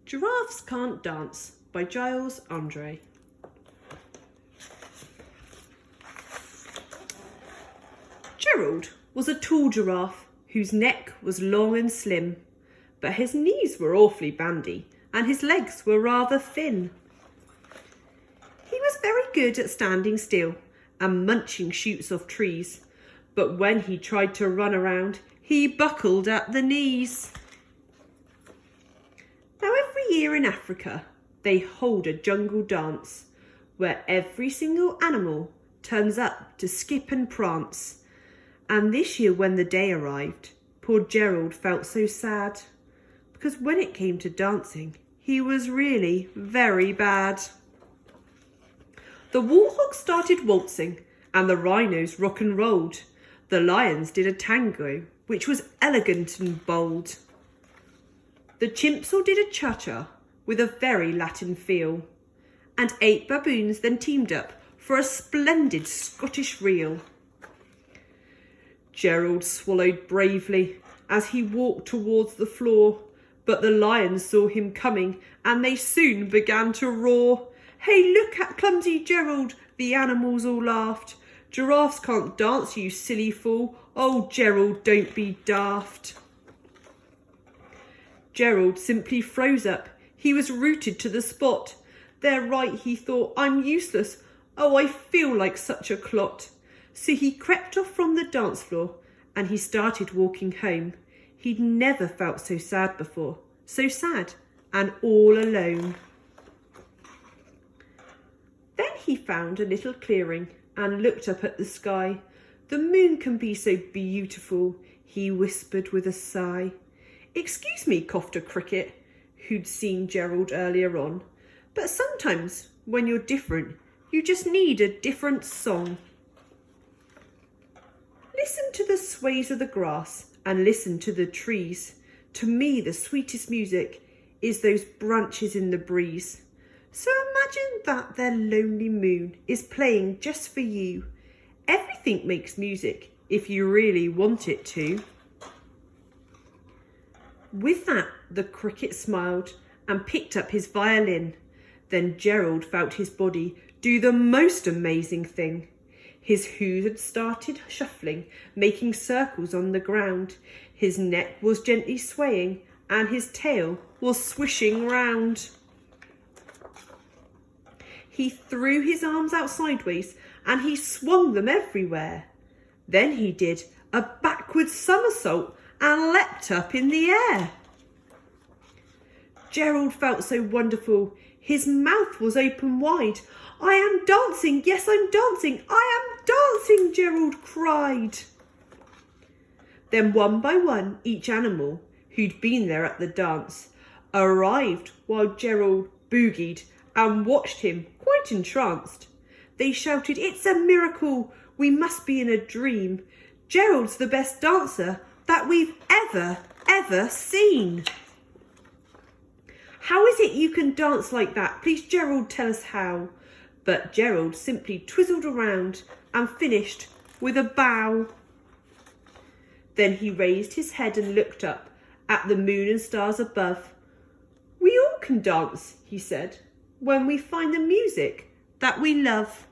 Giraffes Can't Dance by Giles Andre. Gerald was a tall giraffe whose neck was long and slim, but his knees were awfully bandy and his legs were rather thin. He was very good at standing still and munching shoots off trees, but when he tried to run around, he buckled at the knees. Now every year in Africa, they hold a jungle dance where every single animal turns up to skip and prance. And this year when the day arrived, poor Gerald felt so sad, because when it came to dancing, he was really very bad. The warthogs started waltzing and the rhinos rock and rolled. The lions did a tango, which was elegant and bold. The chimps all did a cha-cha with a very Latin feel, and 8 baboons then teamed up for a splendid Scottish reel. Gerald swallowed bravely as he walked towards the floor, but the lions saw him coming and they soon began to roar. "Hey, look at clumsy Gerald," the animals all laughed. "Giraffes can't dance, you silly fool. Oh, Gerald, don't be daft." Gerald simply froze up. He was rooted to the spot. "They're right," he thought. "I'm useless. Oh, I feel like such a clot." So he crept off from the dance floor and he started walking home. He'd never felt so sad before, so sad and all alone. Then he found a little clearing and looked up at the sky. "The moon can be so beautiful," he whispered with a sigh. "Excuse me," coughed a cricket who'd seen Gerald earlier on, "but sometimes when you're different, you just need a different song." Listen to the sways of the grass and listen to the trees. To me, the sweetest music is those branches in the breeze. So imagine that their lonely moon is playing just for you. Everything makes music if you really want it to. With that, the cricket smiled and picked up his violin. Then Gerald felt his body do the most amazing thing. His hooves had started shuffling, making circles on the ground. His neck was gently swaying and his tail was swishing round. He threw his arms out sideways and he swung them everywhere. Then he did a backward somersault and leapt up in the air. Gerald felt so wonderful. His mouth was open wide. "I am dancing, yes, I'm dancing, I am dancing," Gerald cried. Then one by one, each animal who'd been there at the dance arrived while Gerald boogied and watched him quite entranced. They shouted, "It's a miracle, we must be in a dream. Gerald's the best dancer that we've ever seen." "How is it you can dance like that? Please, Gerald, tell us how." But Gerald simply twizzled around and finished with a bow. Then he raised his head and looked up at the moon and stars above. "We all can dance," he said, "when we find the music that we love."